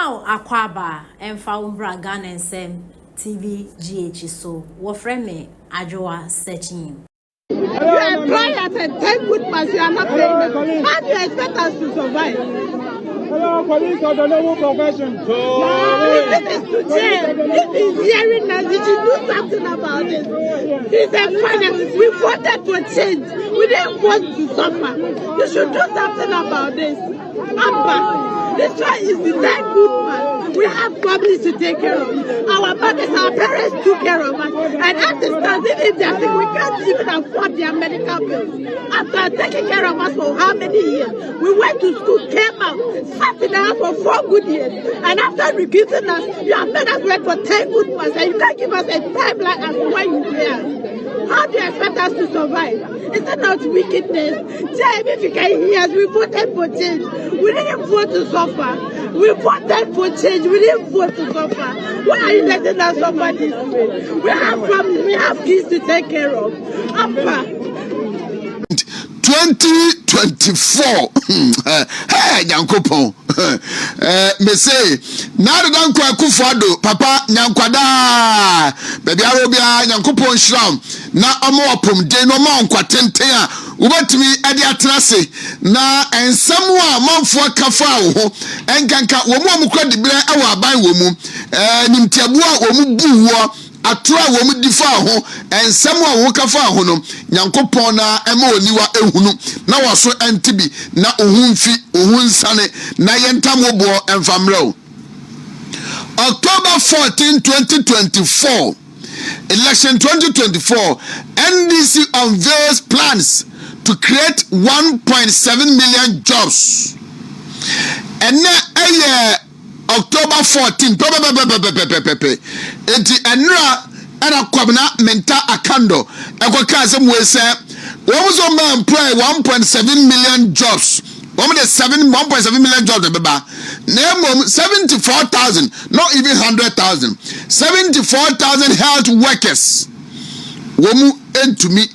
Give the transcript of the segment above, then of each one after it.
Mao Akwaba and found Bragan and Sam TV GH so what friend me Addo searching. You employ us and 10 good months, you are not paying. How do you expect us to survive? Hello, colleagues of the noble profession. This is to jail. If he's hearing us, he should do something about it. He's a finance. We voted for change. We didn't want to suffer. You should do something about this. Abba, this one is the very good man. We have families to take care of. Our mothers, our parents took care of us. And at this time, even if they're sick, we can't even afford their medical bills. After taking care of us for how many years? We went to school, came out, sat in the house for 4 good years. And after recruiting us, you have made us work for 10 good months. And you can't give us a timeline as to when you pay us. How do you expect us to survive? Is it not wickedness? Jay, if you can hear us, we voted for change. We didn't vote to suffer. We voted for change. We didn't vote to suffer. Why are you letting us suffer this way? We have families, we have kids to take care of. Abba. 2024 hey nyankopon me say na dan kwa Akuffo Addo papa nyankwada baby arobia nyankopon shram na omo opom den no ma nkwatenten a wobatimi ade atrase na ensam a manfo kafa wo enkanka wo mu omukra dibire e wo aban wo mu nimtiabu a wo mu buwo atura wo mu difa ho ensam a wo kafa ho no nyankopon na ema oniwa ehunu na waso antibi na ohunfi ohunsane na yentam obo enfamreo. October 14 2024 election 2024 NDC unveils plans to create 1.7 million jobs. And now October 14 enti enra era kwabna menta akando ekoka asem we say we so man employ 1.7 million jobs. 1.7 million jobs beba na 74,000, not even 100,000, 74,000 health workers womu entumi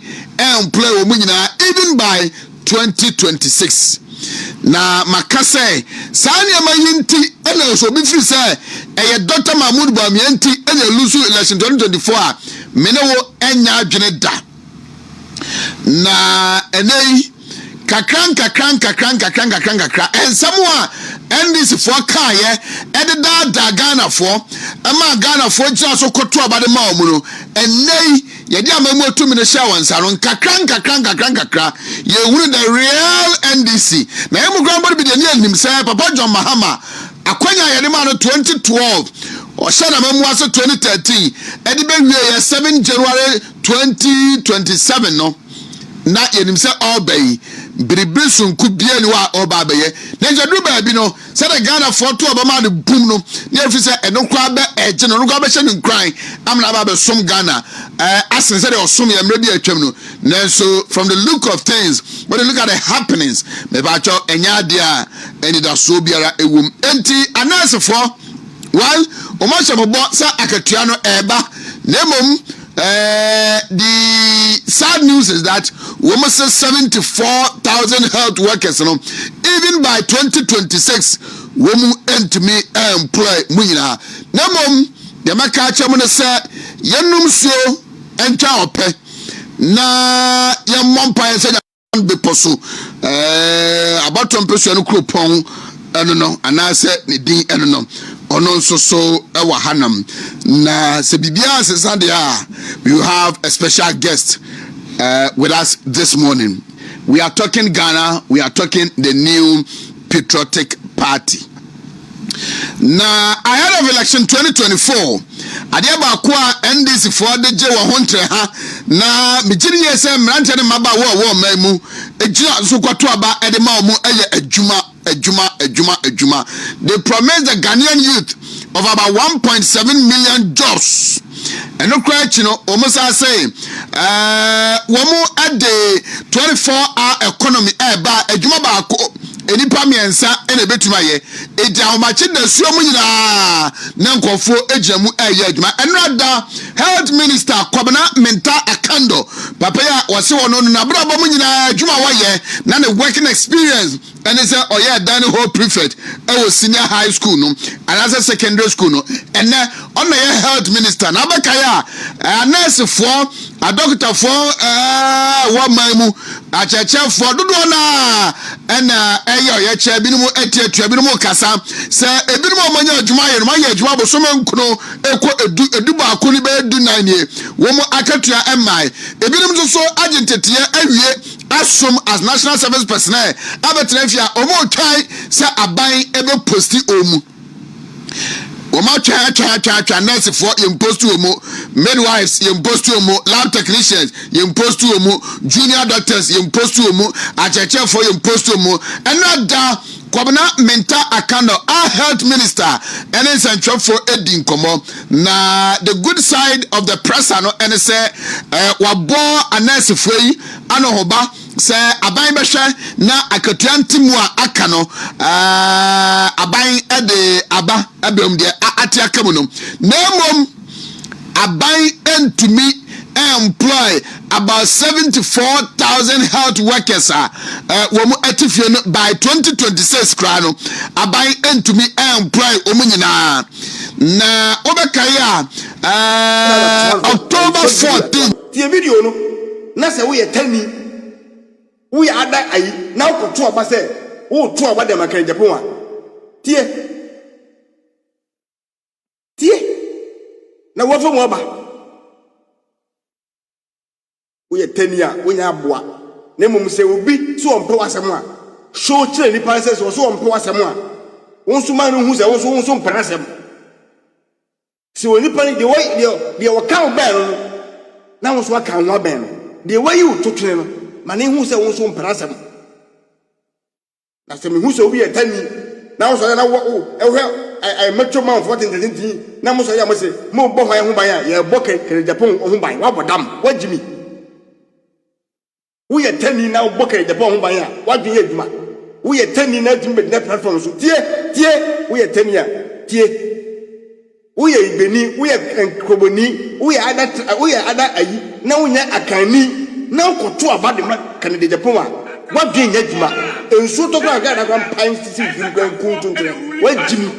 employ womu nyina even by 2026. Na makase sani amayinti ene so bi fi say eye Dr. Mahmoud Bamianti ene lusu election 2024 a mene wo enya adwene da na enei kakran ensamo a NDC for kaye ededa da Ghana for ama Ghana for jira so koto abade ma omuno enei yedi amamu otumi ne hia wansa no kakran ye wuru the real NDC na emu grandpa bi de ne anim say Papa John Mahama akwanya yede ma no 2012 o sha na mamu aso 2013 edi be wie 7 January 2027 no na yenim say obey biribrisun ku bia ni wa oba beye na jadu ba bi no say the Ghana for to obama de boom no na efi say eno kwa be eje no kwa be hye no kran amna ba be som Ghana asen say the osum ya mredi atwam no na so from the look of things when you look at the happenings me ba cho enya dia eni da so biara ewum enti anase for while o ma shebobo say akatua no eba na mom the sad news is that almost 74,000 health workers, even by 2026, women enter me employ muina. Namom, the Makacha Mona said, Yanum so enter ope. Na yan mompa and said, be posu about 10% coupon, and I said, Nidi, and no. Ono so ewa hanam na se bibia sesadia. We have a special guest with us this morning. We are talking Ghana, we are talking the new patriotic party. Na ahead of election 2024 adia ba kwa NDC for the je wo hontre ha na migiri yese mrante ne maba wo mamu ejira so kwato aba ede ma omu eye adwuma. They promised the Ghanaian youth of about 1.7 million jobs. And no question, almost I say, womu at the 24-hour economy, a juma bako, any pamiansa, and a bit to my ye, a down machin the Suomina, Nankofo, Ejamu, Ayajma, and rather Health Minister Kwabena Menta Akando, Papaya was so on Nabra Bomina, Juma Waye, none of working experience. and it's a dining hall prefect senior high school no and as a secondary school no and then on the health minister na bakaya nurse for a doctor for what maimu a church for do na and ye che binumu etia binumu kasa se ebinumu manya adwuma ye no manya adwuma bo so menkuno edu ba ko ni be du 9 ye wo mo akatua emai ebinumu so agentete awie asom as national service personnel abetrefia omo twan se aban ebe posti omu Oma cha nurse for impost to omo, midwives impost to omo, lab technicians impost to omo, junior doctors impost to omo, acheche for impost to omo, and not da kwabena mental akano our health minister and in central for edin komo na the good side of the press ano and say wabo a nurse for yi ano hoba se aban behwe na akatua ntimu a aka no aban ede aba abem de ate aka mu no na mom aban entumi employ about 74,000 health workers by 2026 krano aban entumi employ omunyina na obekaya October 14 tie video no na se we tani we ada ayi na ko to aba se wo to aba dem aka Japan a tie na wo fo mo aba we tani a wo nya aboa na mum se obi so ompe wasem a show kire ni pa se so ompe wasem a won so man hu se won so mpere asem se woni pa ni de wo kan ba no na won so aka nwa ben de way you to twene no mane hu se won so mpere asem na se me hu se obi tani na won so na wo I metro man for 2019 na mo so ya mo se mo bo hwan ho ban a ye bo ke Japan ho ban wa bodam wa jimi we are telling now boke the bomb by what do you do? We are telling now to make that platform so tie we are telling ya tie we are beni we are kroboni we are other ayi na wonya akani na ko to aba de kan de Japan what do you do? Enso to ga na kan pan sisi fi kan kuntuntre wa jimi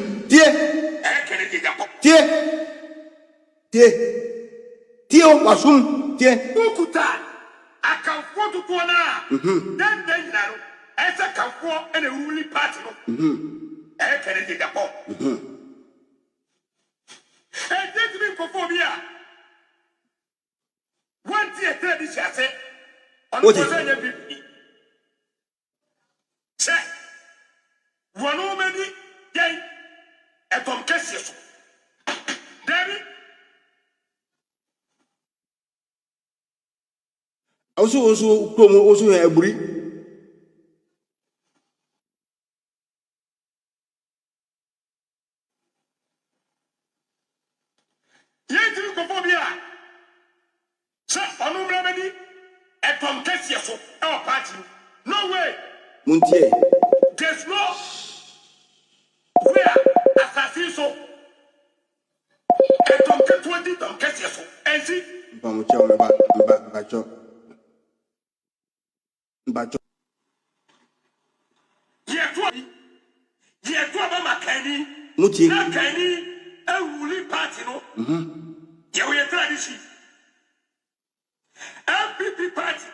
tie o wasum tie okuta Akuffo to corner. Then now, as a Akuffo and a ruling party. I can take a pop. And this means for phobia. One year, 30 chassis on the President. Check one woman, gay, and from Cassius. David. Also promo also eburi yentiri ko phobia sa onu blamedi e tom kesi so e party no way muntie there's no where assassin so e tom 20 tom kesi so ensi bamucha mba ye to ba makani mutie na kani e wuli party no ye we tradition MPP party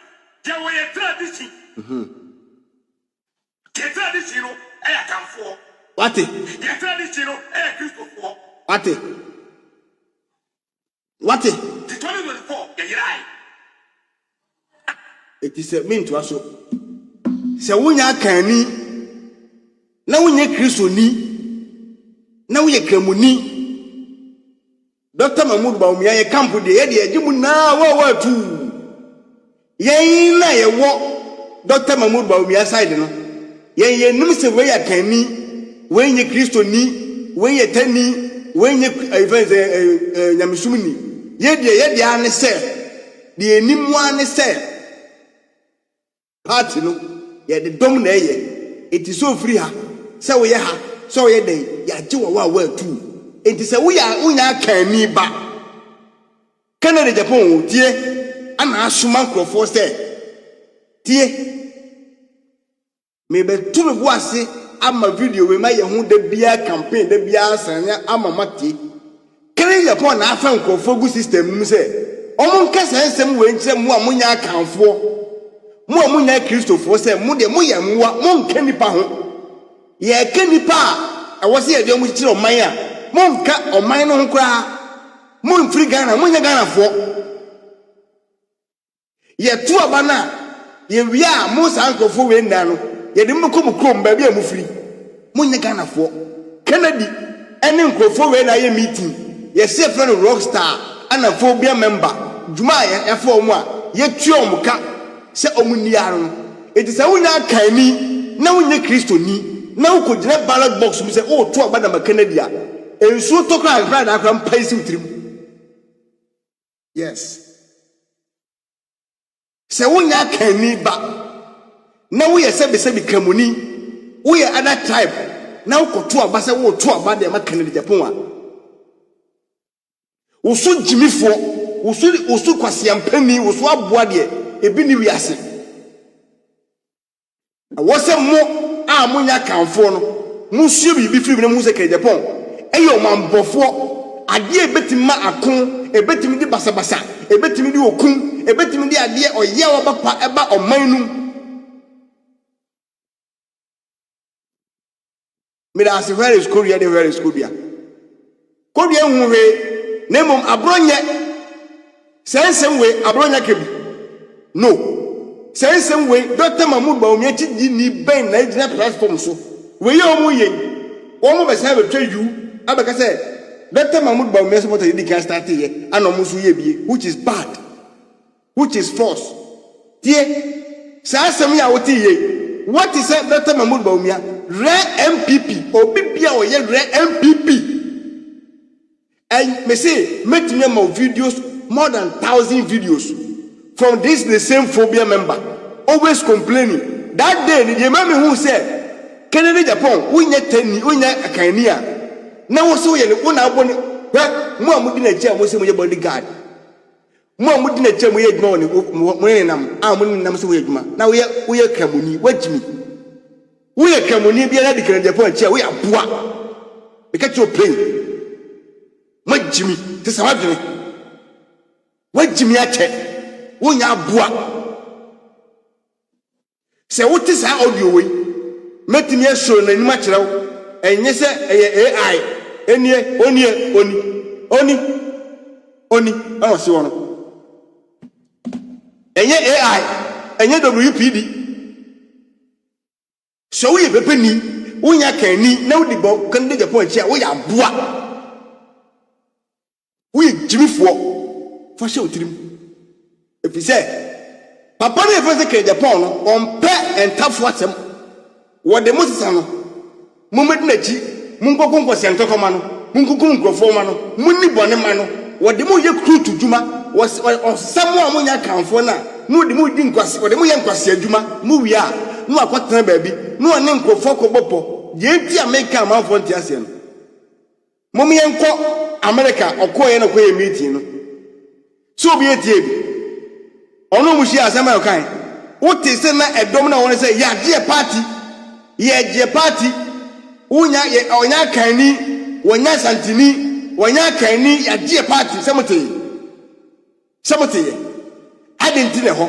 ye we tradition ye tradition no e Akuffo what ye tradition no e Christopher what the 2024 ye yirai it is a mean to aso se wonya akani na wonye kristoni na woye kramuni Dr. Mahmoud Bawumia ye camp de ye de agimu na wa tu ye na ye wo Dr. Mahmoud Bawumia side no ye nim se we akani we nye kristoni we ye tani we nye events nyamsumni ye de ane se de enimu ane se party no ye de dom na ye it is so free ha say we ha so ye dey ya jiwa wa tu it is say we unya kan mi ba Canada Japan tie ana asuma nkrofo say tie Maybe two me boase ama video we may hu de bia campaign de bia sanya ama mate. Kere Japan na afa nkrofo system mu se omo nkasa ensem we nkyere mu amunya akanfo mu amunya Kristofo se mu de mu ye mwa mu nka nipa ho ye ka nipa a wo se ye de mu kyere oman a mu nka oman no nkra mu mfiri Ghana mu nya Ghana fo ye tu abana ye wia mu san nkrofo we nda no ye de mu kom krom ba bia mu firi mu nya Ghana fo Kennedy ene nkrofo we na ye meeting ye say friend rockstar ana phobia member juma ya fo mu a ye tuo mu ka se omuniaro no eti se wunya kani na wunya Kristo ni na ukogina ballot box mu se o to abada ma Kennedy a ensu to kra brad akra mpaisi utrim yes se wunya kani ba na wo ye sebi kamuni wo ye other tribe na ukoto abasa wo to abada ma Kennedy Japan a usu jimifo usu kwasiampani usu aboa de ebi ni wiase awose mo a munya kanfo no musu bibi firi na musu ke Japan eyo mambofo ade ebetima akon ebetimi di basabasa ebetimi di okun ebetimi di ade oye obapa eba omanu mira as where is Korea de where is Korea huwe nemom abronye sensem we abronya kebi no sensem we Dr. Mahmoud Bawumia chidi ni ben na ejina platform so we ye omo be say betwa yu abeka say Dr. Mahmoud Bawumia support the can start here and omo so ye bie which is bad which is false tie sensem ya woti ye what is Dr. Mahmoud Bawumia rare MPP obi bia o ye rare MPP. And me say, make me more videos, more than 1,000 videos from this the same phobia member, always complaining. That day, the man who said, Kennedy Japan, we net 10, we net a Kenya. Now, so you know, well, more Mudina chair was your bodyguard. More Mudina chair, we had money, when I'm winning so now we are Kamuni, watch me. We are Kamuni, be a Kennedy Japan chair, we are poor. Because you're playing. What Jimmy, this is what Jimmy ache, when you are boa. Say, what is our audio way? Met me a show in natural, and yes, AI, and ye, only, I was one. And ye AI, and ye WPD. So we have a penny, when you can need no debug, can dig a point here, we are boa. We Jimmy for show to him. If he said, Papa never said Japan on pet and tough what's him. What the Mosano Mumet Nechi, Mungo Kungo Santo Comano, Mungo Kungo Formano, Muni Bonemano, what the Moya crew to Juma was someone Munya count for now. No, the Mudin Quas or the Muyan Quasia Juma, Muya, no, a quarter baby, no name for Foco Bopo, Yentia make come out for Tiasian. Mommy and America or Koyan a meeting. So be it, Ono Mushia Samayokai. What is a domino want to say, ya dear party, Unya Onya Kani, Wanya Santini, Wanya Kani, ya dear party, Samotay. I didn't know.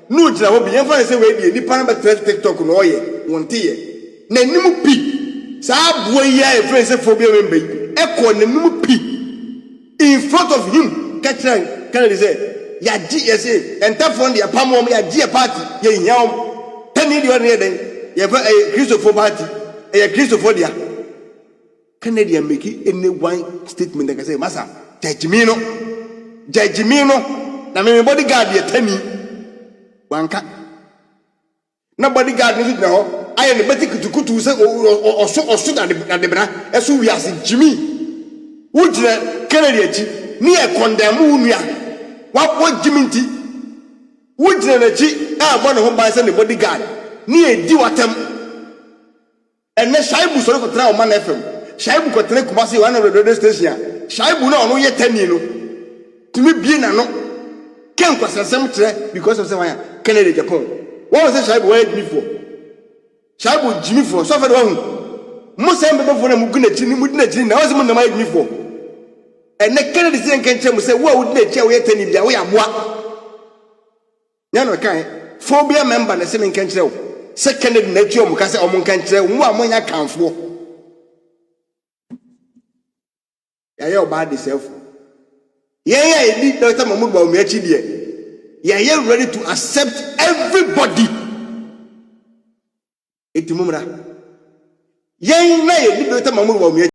No, I will be able say, wait, the Panama TikTok no ye, one tea. Nemu P. Sabuya, friends of phobia member. Echo nemu P. In front of him, Kennedy say, ya GSA, and tough on the Apamo, ya G party, ye yam, 10 million a day, ya a Christopher party, a Christopher. Kennedy make it in one statement that I say, Massa, Jajimino, now my bodyguard, ye 10 one cat. Nobody got me now. I am the better to say, or so at the bra, as we are Jimmy. Would Kennedy near Condemn? What Jimmy T? Would you one of whom by the bodyguard near Diwatem? And then Shaibu sort of trial man FM. Shaibu could take Kumasi 100 station. Shaibu no yet 10 years. To me, being a no. Can't cross a cemetery because of some Kennedy Japan. What was the Shaibu waiting before? Shaibu Jimmy for so for one. Most member for them gonna chin wouldn't chin. I was among my Jimmy for. And the Kennedy can say, what would they tell you telling their way of what? Nano kind phobia member the same can tell. Second nature Mukasa or Munkantre, one I count for. You're bad yourself. Yeah, indeed, Dr. Mahmoud Baumechi. You're ready to accept everybody. It's Mumra. Yeah, indeed, Dr. Mahmoud Baumechi.